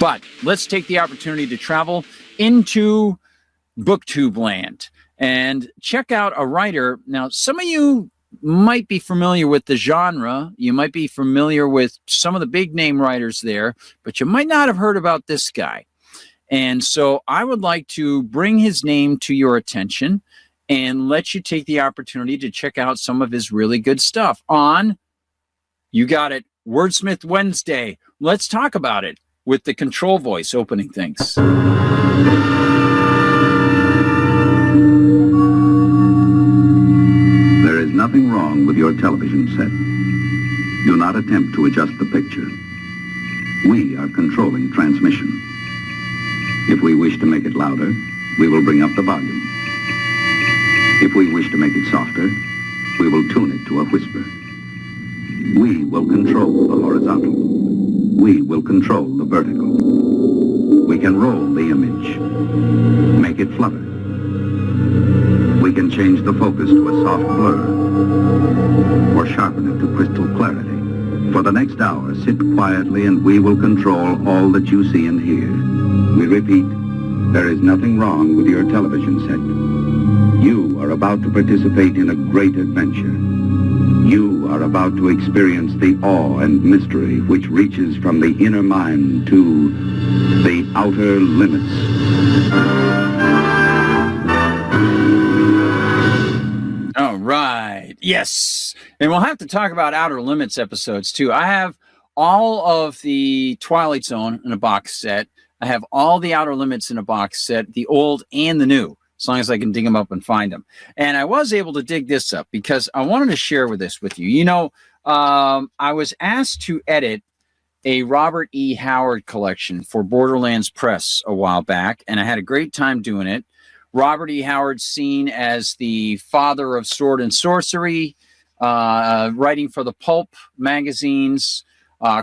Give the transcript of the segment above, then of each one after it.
But let's take the opportunity to travel into BookTube land and check out a writer. Now, some of you might be familiar with the genre. You might be familiar with some of the big name writers there, but you might not have heard about this guy. And so I would like to bring his name to your attention and let you take the opportunity to check out some of his really good stuff on, you got it, Wordsmith Wednesday. Let's talk about it with the control voice opening things. There is nothing wrong with your television set. Do not attempt to adjust the picture. We are controlling transmission. If we wish to make it louder, we will bring up the volume. If we wish to make it softer, we will tune it to a whisper. We will control the horizontal. We will control the vertical. We can roll the image, make it flutter. We can change the focus to a soft blur, or sharpen it to crystal clarity. For the next hour, sit quietly and we will control all that you see and hear. We repeat, there is nothing wrong with your television set. You are about to participate in a great adventure. You are about to experience the awe and mystery which reaches from the inner mind to the outer limits. All right. Yes. And we'll have to talk about Outer Limits episodes too. I have all of the Twilight Zone in a box set. I have all the Outer Limits in a box set, the old and the new, as long as I can dig them up and find them. And I was able to dig this up because I wanted to share this with you. You know, I was asked to edit a Robert E. Howard collection for Borderlands Press a while back, and I had a great time doing it. Robert E. Howard, seen as the father of sword and sorcery, writing for the pulp magazines,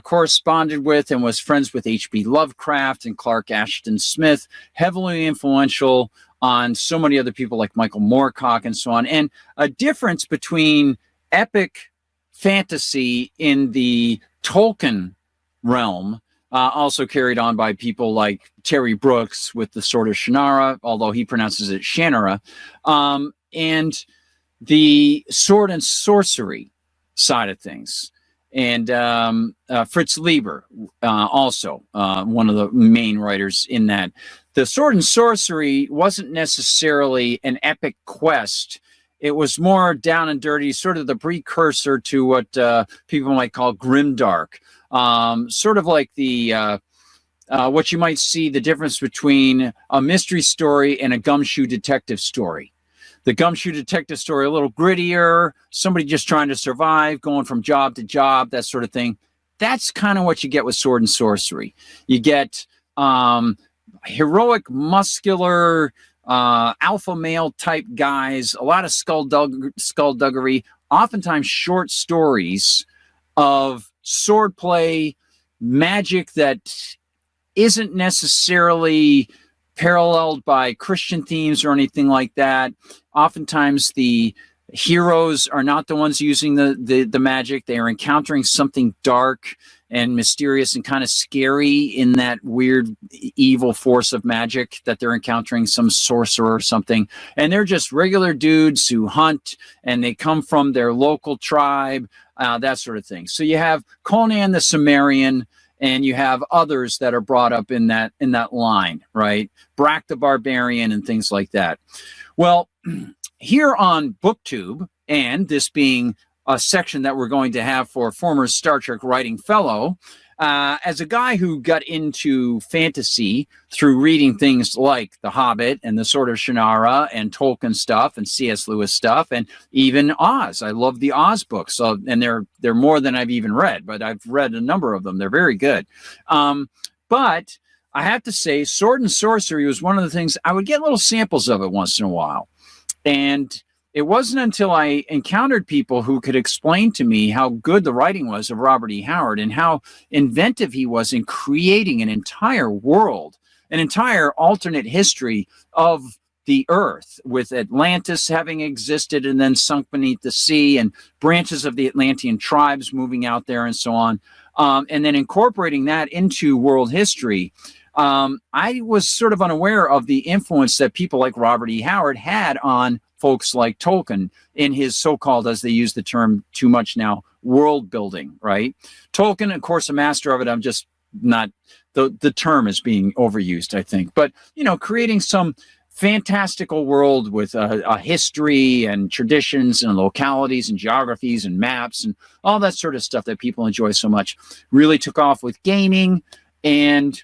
corresponded with and was friends with H.P. Lovecraft and Clark Ashton Smith, heavily influential on so many other people like Michael Moorcock and so on. And a difference between epic fantasy in the Tolkien realm, also carried on by people like Terry Brooks with the Sword of Shannara, although he pronounces it Shannara, and the sword and sorcery side of things. And Fritz Lieber, also one of the main writers in that. The sword and sorcery wasn't necessarily an epic quest. It was more down and dirty, sort of the precursor to what people might call grimdark. Sort of like the what you might see the difference between a mystery story and a gumshoe detective story. The gumshoe detective story, a little grittier, somebody just trying to survive, going from job to job, that sort of thing. That's kind of what you get with sword and sorcery. You get heroic, muscular, alpha male type guys, a lot of skullduggery, oftentimes short stories of swordplay, magic that isn't necessarily paralleled by Christian themes or anything like that. Oftentimes the heroes are not the ones using the magic. They are encountering something dark and mysterious and kind of scary in that weird evil force of magic that they're encountering, some sorcerer or something. And they're just regular dudes who hunt, and they come from their local tribe, that sort of thing. So you have Conan the Cimmerian, and you have others that are brought up in that line, right? Brack the Barbarian and things like that. Well, here on BookTube, and this being a section that we're going to have for former Star Trek writing fellow, as a guy who got into fantasy through reading things like The Hobbit and the Sword of Shannara and Tolkien stuff and C.S. Lewis stuff and even Oz. I love the Oz books, and they're more than I've even read, but I've read a number of them. They're very good. But I have to say, sword and sorcery was one of the things I would get little samples of it once in a while. And it wasn't until I encountered people who could explain to me how good the writing was of Robert E. Howard and how inventive he was in creating an entire world, an entire alternate history of the earth, with Atlantis having existed and then sunk beneath the sea and branches of the Atlantean tribes moving out there and so on. and then incorporating that into world history. I was sort of unaware of the influence that people like Robert E. Howard had on folks like Tolkien in his so-called, as they use the term too much now, world building, right? Tolkien, of course, a master of it. I'm just not, the term is being overused, I think. But, creating some fantastical world with a history and traditions and localities and geographies and maps and all that sort of stuff that people enjoy so much really took off with gaming. And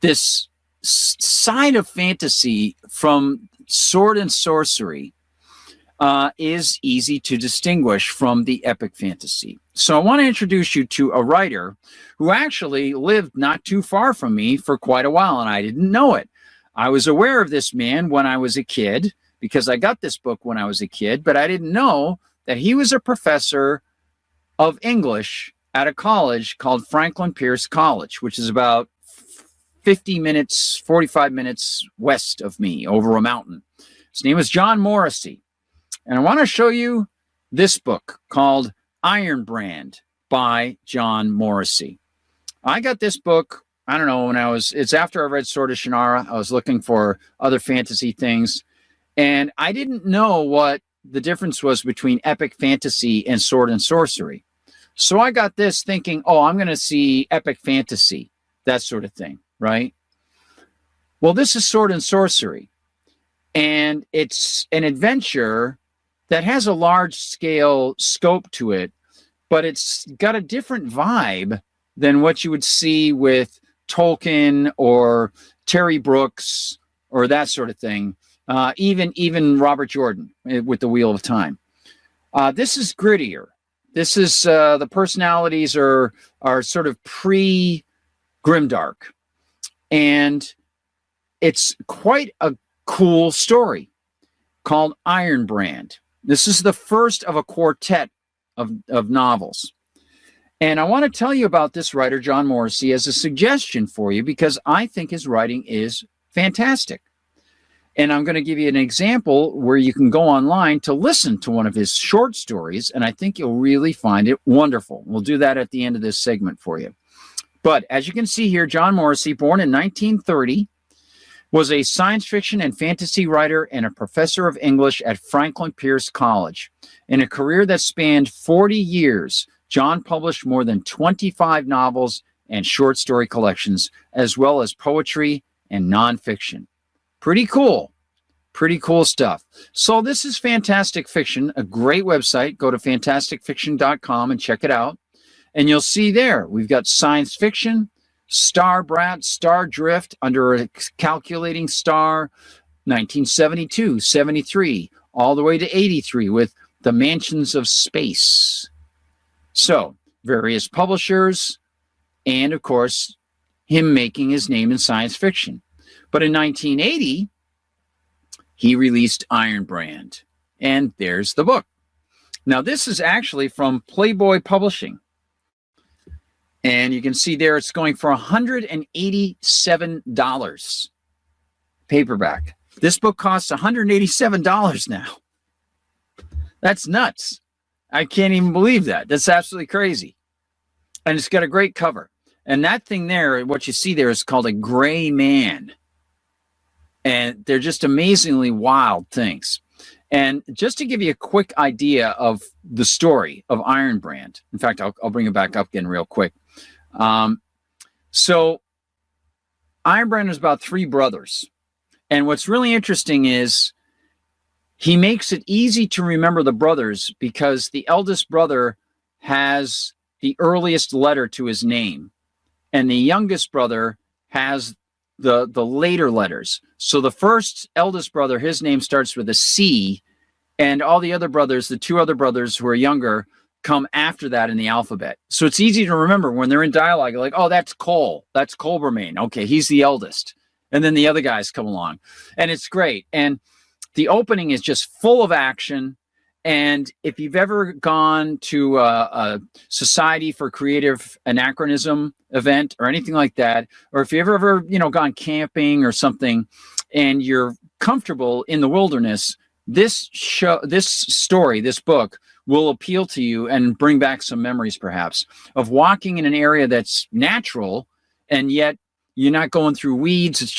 this side of fantasy from sword and sorcery is easy to distinguish from the epic fantasy. So I want to introduce you to a writer who actually lived not too far from me for quite a while, and I didn't know it. I was aware of this man when I was a kid because I got this book when I was a kid, but I didn't know that he was a professor of English at a college called Franklin Pierce College, which is about 45 minutes west of me over a mountain. His name is John Morrissey. And I want to show you this book called Iron Brand by John Morrissey. I got this book, I don't know, it's after I read Sword of Shannara. I was looking for other fantasy things. And I didn't know what the difference was between epic fantasy and sword and sorcery. So I got this thinking, I'm going to see epic fantasy, that sort of thing, right? Well, this is sword and sorcery. And it's an adventure that has a large-scale scope to it, but it's got a different vibe than what you would see with Tolkien or Terry Brooks or that sort of thing, even Robert Jordan with The Wheel of Time. This is grittier. This is the personalities are sort of pre-Grimdark, and it's quite a cool story called Iron Brand. This is the first of a quartet of novels. And I want to tell you about this writer, John Morrissey, as a suggestion for you because I think his writing is fantastic. And I'm going to give you an example where you can go online to listen to one of his short stories, and I think you'll really find it wonderful. We'll do that at the end of this segment for you. But as you can see here, John Morrissey, born in 1930, was a science fiction and fantasy writer and a professor of English at Franklin Pierce College. In a career that spanned 40 years, John published more than 25 novels and short story collections, as well as poetry and nonfiction. Pretty cool stuff. So this is Fantastic Fiction, a great website. Go to fantasticfiction.com and check it out. And you'll see there, we've got science fiction, Star Brat, Star Drift, Under a Calculating Star, 1972, 73, all the way to 83 with The Mansions of Space. So, various publishers, and of course, him making his name in science fiction. But in 1980, he released Iron Brand, and there's the book. Now, this is actually from Playboy Publishing. And you can see there it's going for $187 paperback. This book costs $187 now. That's nuts. I can't even believe that. That's absolutely crazy. And it's got a great cover. And that thing there, what you see there is called a gray man. And they're just amazingly wild things. And just to give you a quick idea of the story of Iron Brand, in fact, I'll bring it back up again real quick. So Iron Brand is about three brothers. And what's really interesting is he makes it easy to remember the brothers because the eldest brother has the earliest letter to his name. And the youngest brother has the later letters. So the first eldest brother, his name starts with a C, and all the other brothers, the two other brothers who are younger, come after that in the alphabet. So it's easy to remember when they're in dialogue. You're like, oh, that's Cole. That's Colbermain. Okay, he's the eldest. And then the other guys come along. And it's great. And the opening is just full of action. And if you've ever gone to a Society for Creative Anachronism event or anything like that, or if you've ever gone camping or something and you're comfortable in the wilderness, this story, this book will appeal to you and bring back some memories, perhaps, of walking in an area that's natural, and yet you're not going through weeds. It's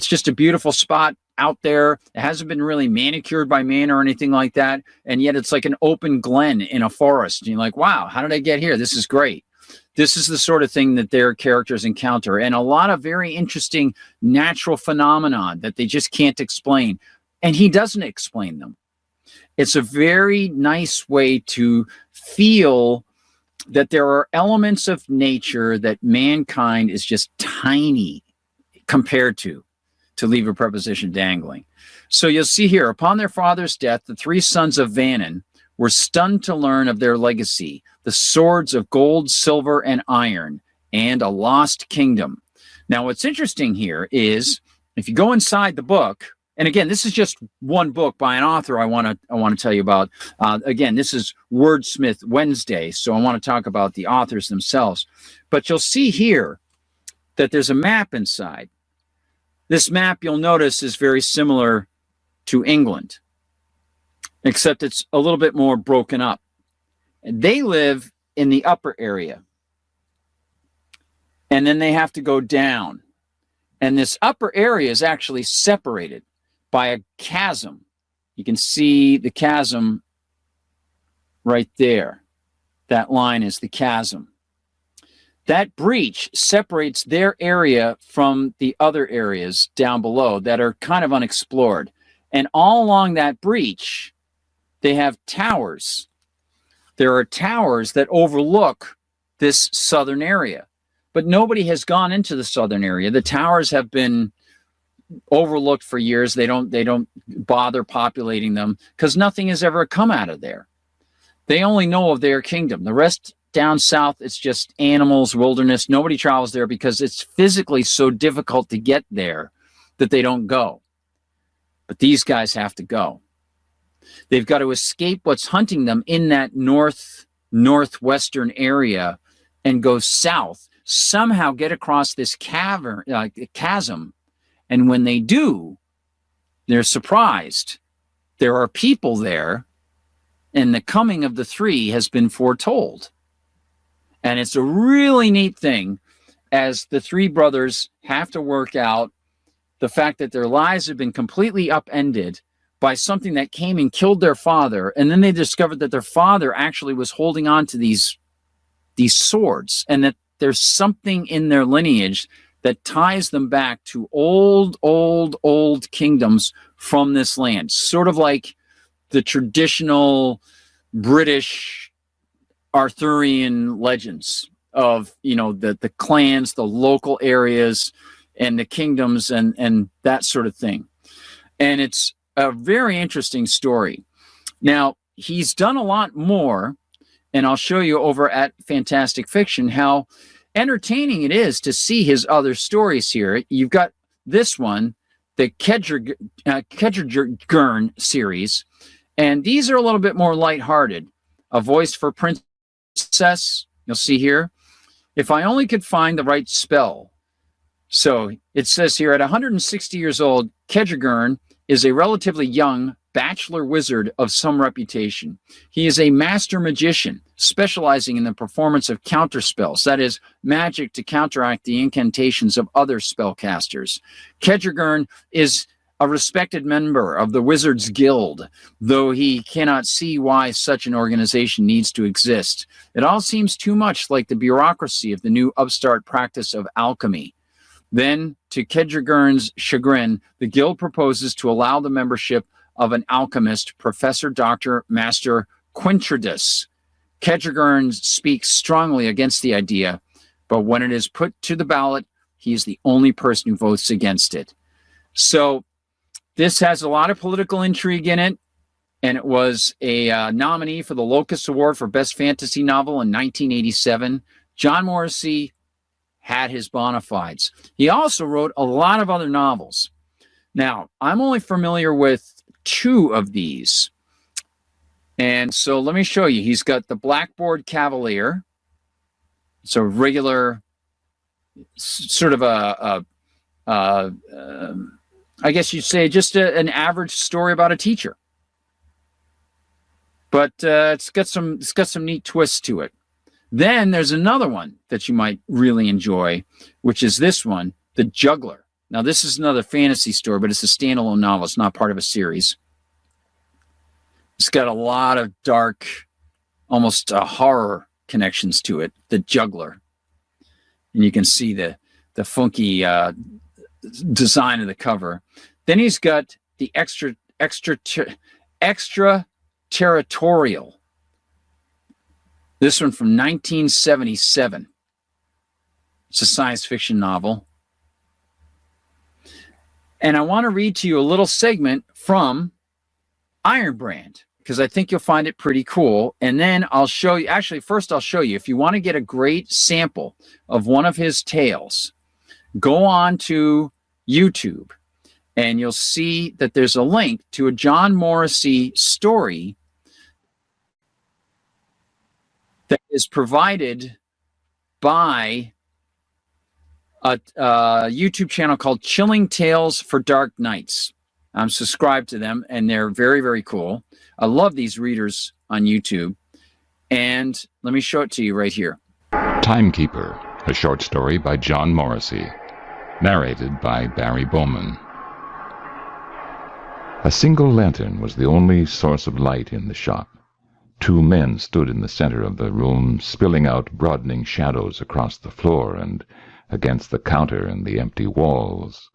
just a beautiful spot out there. It hasn't been really manicured by man or anything like that, and yet it's like an open glen in a forest. And you're like, wow, how did I get here? This is great. This is the sort of thing that their characters encounter, and a lot of very interesting natural phenomenon that they just can't explain. And he doesn't explain them. It's a very nice way to feel that there are elements of nature that mankind is just tiny compared to leave a preposition dangling. So you'll see here, upon their father's death, the three sons of Vannon were stunned to learn of their legacy, the swords of gold, silver, and iron, and a lost kingdom. Now, what's interesting here is, if you go inside the book, and again, this is just one book by an author I want to tell you about. Again, this is Wordsmith Wednesday, so I want to talk about the authors themselves. But you'll see here that there's a map inside. This map, you'll notice, is very similar to England, except it's a little bit more broken up. They live in the upper area, and then they have to go down. And this upper area is actually separated by a chasm. You can see the chasm right there. That line is the chasm. That breach separates their area from the other areas down below that are kind of unexplored. And all along that breach, they have towers. There are towers that overlook this southern area, but nobody has gone into the southern area. The towers have been overlooked for years. They don't bother populating them because nothing has ever come out of there. They only know of their kingdom. The rest down south, it's just animals, wilderness. Nobody travels there because it's physically so difficult to get there that they don't go. But these guys have to go. They've got to escape what's hunting them in that northwestern area and go south, somehow get across this chasm. And when they do, they're surprised. There are people there, and the coming of the three has been foretold. And it's a really neat thing as the three brothers have to work out the fact that their lives have been completely upended by something that came and killed their father. And then they discovered that their father actually was holding on to these swords, and that there's something in their lineage that ties them back to old kingdoms from this land. Sort of like the traditional British Arthurian legends of, the clans, the local areas, and the kingdoms, and that sort of thing. And it's a very interesting story. Now, he's done a lot more, and I'll show you over at Fantastic Fiction how entertaining it is to see his other stories here. You've got this one, the Kedgergurn series, and these are a little bit more lighthearted. A Voice for Princess, you'll see here. If I only could find the right spell. So it says here, at 160 years old, Kedgergurn is a relatively young bachelor wizard of some reputation. He is a master magician, specializing in the performance of counterspells, that is, magic to counteract the incantations of other spellcasters. Kedgergurn is a respected member of the Wizards Guild, though he cannot see why such an organization needs to exist. It all seems too much like the bureaucracy of the new upstart practice of alchemy. Then, to Kedgergurn's chagrin, the Guild proposes to allow the membership of an alchemist, Professor Dr. Master Quintridus. Kedgergurn speaks strongly against the idea, but when it is put to the ballot, he is the only person who votes against it. So this has a lot of political intrigue in it, and it was a nominee for the Locust Award for Best Fantasy Novel in 1987. John Morrissey had his bona fides. He also wrote a lot of other novels. Now, I'm only familiar with two of these. And so let me show you. He's got the Blackboard Cavalier. It's a regular, sort of I guess you'd say just an average story about a teacher. but it's got some neat twists to it. Then there's another one that you might really enjoy, which is this one, The Juggler. Now, this is another fantasy story, but it's a standalone novel. It's not part of a series. It's got a lot of dark, almost horror connections to it, The Juggler. And you can see the funky design of the cover. Then he's got the Extraterritorial. This one from 1977. It's a science fiction novel. And I want to read to you a little segment from Iron Brand, because I think you'll find it pretty cool. And then I'll show you, actually, first I'll show you, if you want to get a great sample of one of his tales, go on to YouTube and you'll see that there's a link to a John Morrissey story that is provided by a YouTube channel called Chilling Tales for Dark Nights. I'm subscribed to them, and they're very, very cool. I love these readers on YouTube. And let me show it to you right here. Timekeeper, a short story by John Morrissey, narrated by Barry Bowman. A single lantern was the only source of light in the shop. Two men stood in the center of the room, spilling out broadening shadows across the floor and against the counter and the empty walls.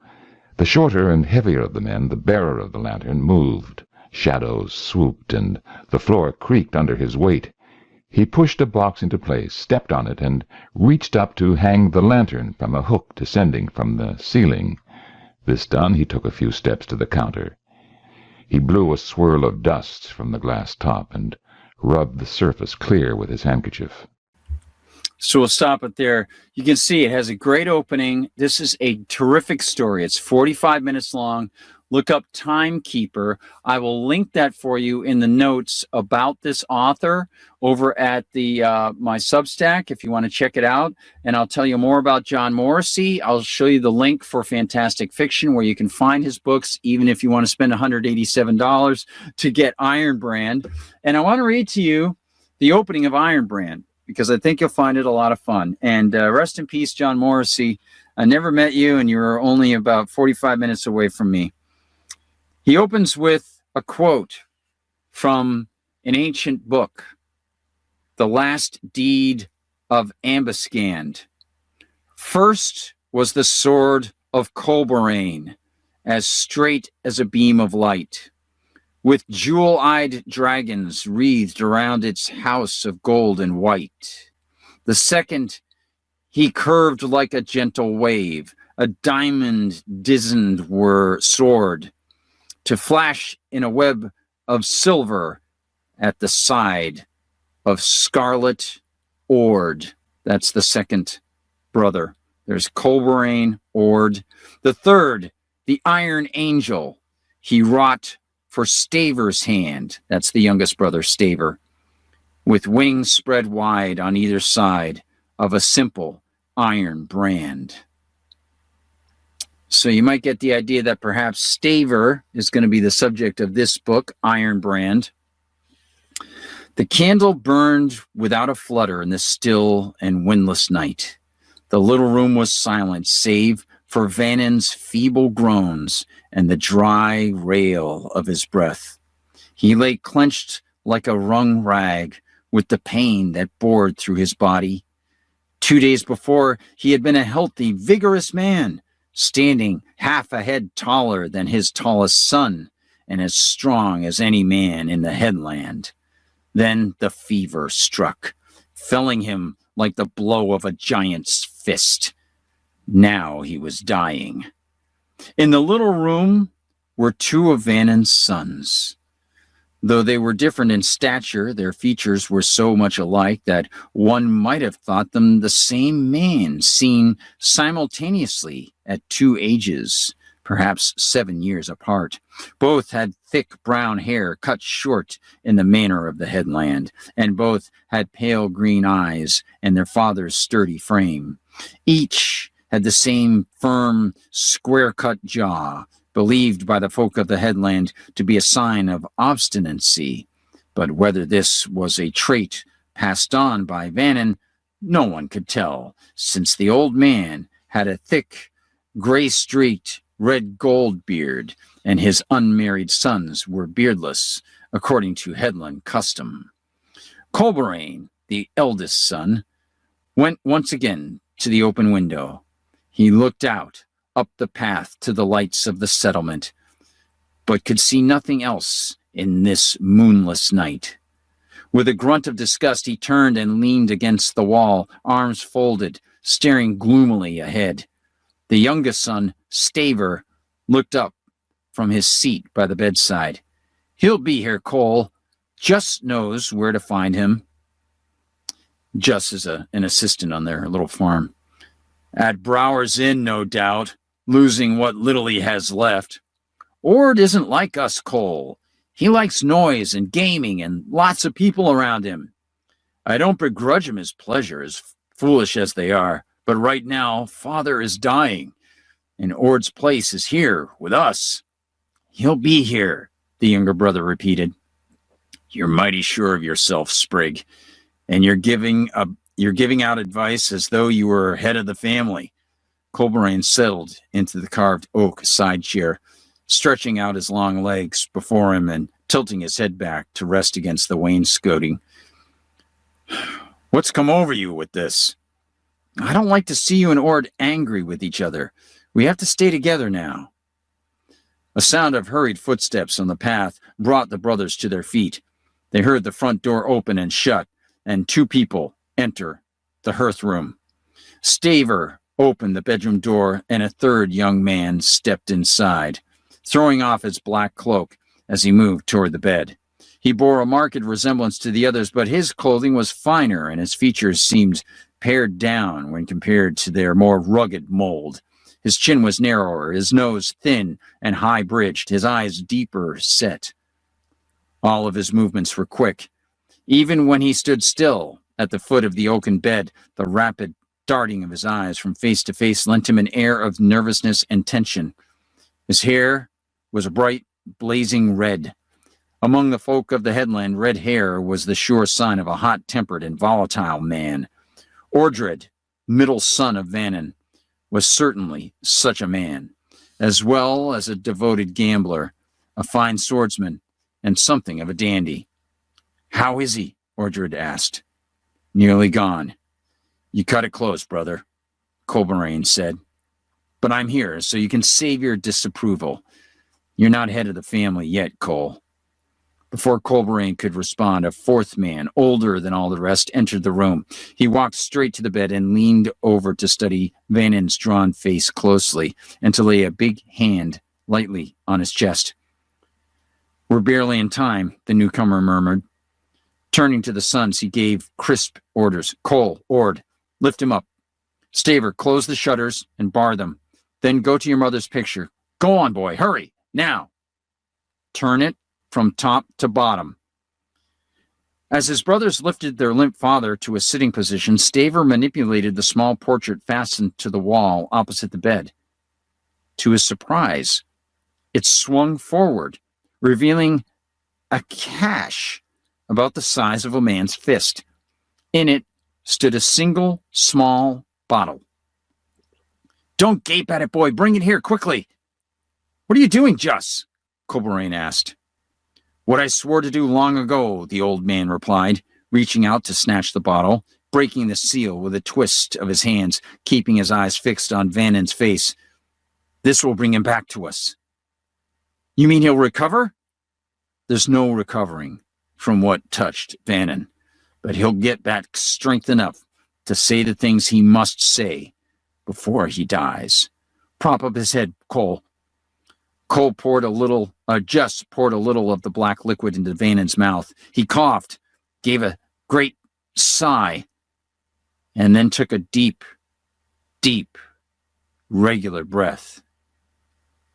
The shorter and heavier of the men, the bearer of the lantern, moved. Shadows swooped, and the floor creaked under his weight. He pushed a box into place, stepped on it, and reached up to hang the lantern from a hook descending from the ceiling. This done, he took a few steps to the counter. He blew a swirl of dust from the glass top and rubbed the surface clear with his handkerchief. So we'll stop it there. You can see it has a great opening. This is a terrific story. It's 45 minutes long. Look up Timekeeper. I will link that for you in the notes about this author over at the my Substack if you want to check it out. And I'll tell you more about John Morrissey. I'll show you the link for Fantastic Fiction where you can find his books, even if you want to spend $187 to get Iron Brand. And I want to read to you the opening of Iron Brand, because I think you'll find it a lot of fun. And rest in peace, John Morrissey. I never met you, and you were only about 45 minutes away from me. He opens with a quote from an ancient book, The Last Deed of Ambuscand. First was the sword of Colberaine, as straight as a beam of light, with jewel-eyed dragons wreathed around its house of gold and white. The second, he curved like a gentle wave, a diamond-dizened sword, to flash in a web of silver at the side of Scarlet Ord. That's the second brother. There's Colberaine, Ord. The third, the Iron Angel. He wrought for Staver's hand. That's the youngest brother, Staver, with wings spread wide on either side of a simple iron brand. So you might get the idea that perhaps Staver is going to be the subject of this book, Iron Brand. The candle burned without a flutter in the still and windless night. The little room was silent, save for Vannon's feeble groans and the dry rail of his breath. He lay clenched like a wrung rag with the pain that bored through his body. 2 days before, he had been a healthy, vigorous man, standing half a head taller than his tallest son and as strong as any man in the headland. Then the fever struck, felling him like the blow of a giant's fist. Now he was dying. In the little room were two of Vannon's sons. Though they were different in stature, their features were so much alike that one might have thought them the same man, seen simultaneously at two ages, perhaps 7 years apart. Both had thick brown hair cut short in the manner of the headland, and both had pale green eyes and their father's sturdy frame. Each had the same firm, square-cut jaw, believed by the folk of the headland to be a sign of obstinacy. But whether this was a trait passed on by Vannon, no one could tell, since the old man had a thick, gray-streaked, red-gold beard, and his unmarried sons were beardless, according to headland custom. Colberaine, the eldest son, went once again to the open window. He looked out, up the path to the lights of the settlement, but could see nothing else in this moonless night. With a grunt of disgust, he turned and leaned against the wall, arms folded, staring gloomily ahead. The youngest son, Staver, looked up from his seat by the bedside. "He'll be here, Cole. Just knows where to find him." Just is an assistant on their little farm. "At Brower's Inn, no doubt, losing what little he has left. Ord isn't like us, Cole. He likes noise and gaming and lots of people around him. I don't begrudge him his pleasure, as foolish as they are, but right now, Father is dying, and Ord's place is here with us." "He'll be here," the younger brother repeated. "You're mighty sure of yourself, Sprig, and you're giving out advice as though you were head of the family." Colberaine settled into the carved oak side chair, stretching out his long legs before him and tilting his head back to rest against the wainscoting. "What's come over you with this?" "I don't like to see you and Ord angry with each other. We have to stay together now." A sound of hurried footsteps on the path brought the brothers to their feet. They heard the front door open and shut, and two people enter the hearth room. Staver opened the bedroom door, and a third young man stepped inside, throwing off his black cloak as he moved toward the bed. He bore a marked resemblance to the others, but his clothing was finer, and his features seemed pared down when compared to their more rugged mold. His chin was narrower, his nose thin and high-bridged, his eyes deeper set. All of his movements were quick. Even when he stood still at the foot of the oaken bed, the rapid darting of his eyes from face to face lent him an air of nervousness and tension. His hair was a bright, blazing red. Among the folk of the headland, red hair was the sure sign of a hot-tempered and volatile man. Ordred, middle son of Vannon, was certainly such a man, as well as a devoted gambler, a fine swordsman, and something of a dandy. "How is he?" Ordred asked. "Nearly gone." "You cut it close, brother," Colberaine said. "But I'm here, so you can save your disapproval. You're not head of the family yet, Cole." Before Colberaine could respond, a fourth man, older than all the rest, entered the room. He walked straight to the bed and leaned over to study Vannon's drawn face closely and to lay a big hand lightly on his chest. "We're barely in time," the newcomer murmured. Turning to the sons, he gave crisp orders. "Cole, Ord, lift him up. Staver, close the shutters and bar them. Then go to your mother's picture. Go on, boy, hurry, now. Turn it from top to bottom." As his brothers lifted their limp father to a sitting position, Staver manipulated the small portrait fastened to the wall opposite the bed. To his surprise, it swung forward, revealing a cache about the size of a man's fist. In it stood a single small bottle. "Don't gape at it, boy. Bring it here, quickly." "What are you doing, Juss?" Colberaine asked. "What I swore to do long ago," the old man replied, reaching out to snatch the bottle, breaking the seal with a twist of his hands, keeping his eyes fixed on Vannon's face. "This will bring him back to us." "You mean he'll recover?" "There's no recovering from what touched Vannon, but he'll get back strength enough to say the things he must say before he dies. Prop up his head, Cole." Just poured a little of the black liquid into Vannon's mouth. He coughed, gave a great sigh, and then took a deep, regular breath.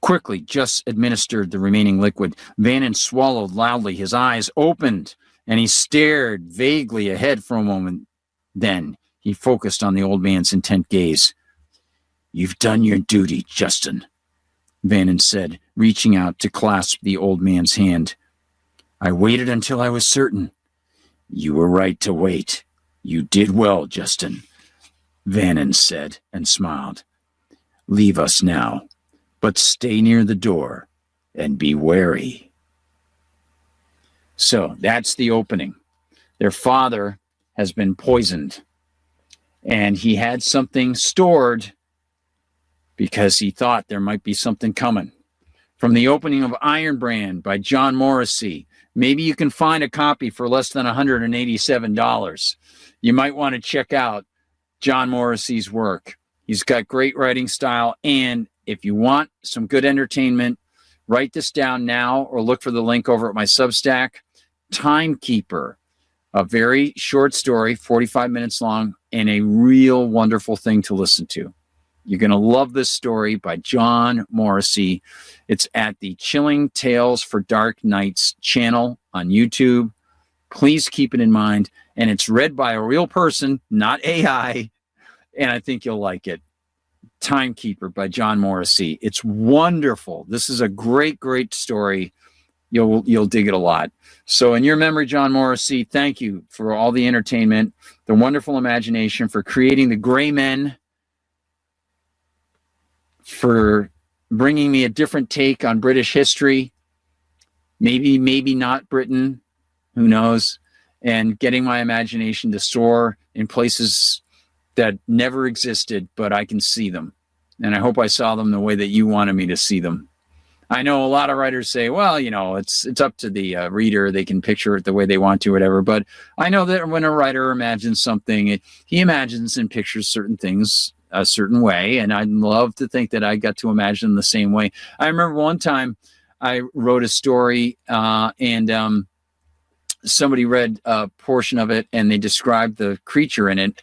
Quickly, Just administered the remaining liquid. Vannon swallowed loudly. His eyes opened, and he stared vaguely ahead for a moment. Then he focused on the old man's intent gaze. "You've done your duty, Justin," Vannon said, reaching out to clasp the old man's hand. I waited until I was certain. You were right to wait. You did well, Justin, Vannon said and smiled. Leave us now, but stay near the door and be wary. So that's the opening. Their father has been poisoned, and he had something stored because he thought there might be something coming. From the opening of Iron Brand by John Morrissey. Maybe you can find a copy for less than $187. You might want to check out John Morrissey's work. He's got great writing style, and if you want some good entertainment, write this down now or look for the link over at my Substack. Timekeeper, a very short story, 45 minutes long, and a real wonderful thing to listen to. You're going to love this story by John Morrissey. It's at the Chilling Tales for Dark Nights channel on YouTube. Please keep it in mind. And it's read by a real person, not AI. And I think you'll like it. Timekeeper by John Morrissey. It's wonderful. This is a great, great story. You'll dig it a lot. So in your memory, John Morrissey, thank you for all the entertainment, the wonderful imagination, for creating the Gray Men, for bringing me a different take on British history, maybe not Britain, who knows, and getting my imagination to soar in places that never existed, but I can see them. And I hope I saw them the way that you wanted me to see them. I know a lot of writers say, well, you know, it's up to the reader. They can picture it the way they want to, whatever. But I know that when a writer imagines something, he imagines and pictures certain things a certain way, and I'd love to think that I got to imagine the same way. I remember one time I wrote a story, and somebody read a portion of it, and they described the creature in it,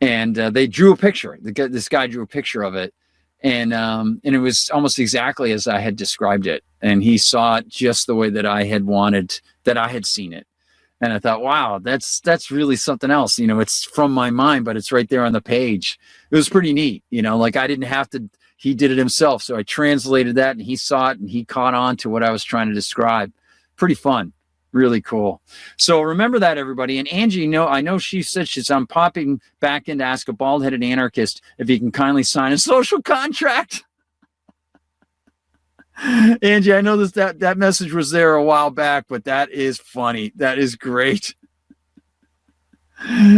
and they drew a picture. This guy drew a picture of it, and it was almost exactly as I had described it, and he saw it just the way that I had wanted, that I had seen it. And I thought, wow, that's really something else. You know, it's from my mind, but it's right there on the page. It was pretty neat. You know, like I didn't have to, he did it himself. So I translated that and he saw it and he caught on to what I was trying to describe. Pretty fun. Really cool. So remember that, everybody. And Angie, I know she said I'm popping back in to ask a bald-headed anarchist if he can kindly sign a social contract. Angie, I know that message was there a while back, but that is funny. That is great.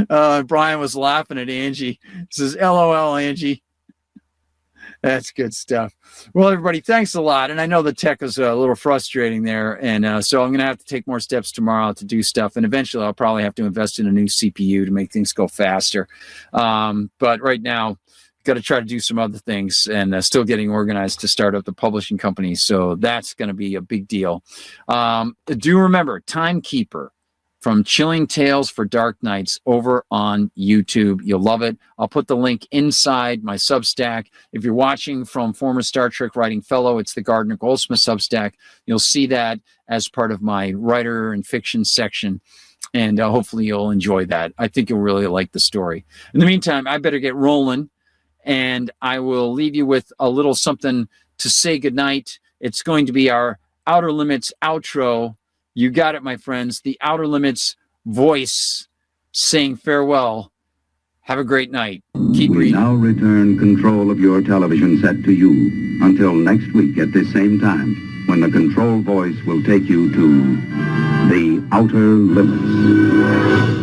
Brian was laughing at Angie. He says, LOL, Angie. That's good stuff. Well, everybody, thanks a lot. And I know the tech is a little frustrating there. And so I'm going to have to take more steps tomorrow to do stuff. And eventually I'll probably have to invest in a new CPU to make things go faster. But right now, got to try to do some other things, and still getting organized to start up the publishing company. So that's going to be a big deal. Do remember, Timekeeper from Chilling Tales for Dark Nights over on YouTube. You'll love it. I'll put the link inside my Substack. If you're watching from former Star Trek writing fellow, it's the Gardner Goldsmith Substack. You'll see that as part of my writer and fiction section. And hopefully you'll enjoy that. I think you'll really like the story. In the meantime, I better get rolling. And I will leave you with a little something to say goodnight. It's going to be our Outer Limits outro. You got it, my friends. The Outer Limits voice saying farewell. Have a great night. Keep We reading. now return control of your television set to you until next week at this same time, when the control voice will take you to the Outer Limits.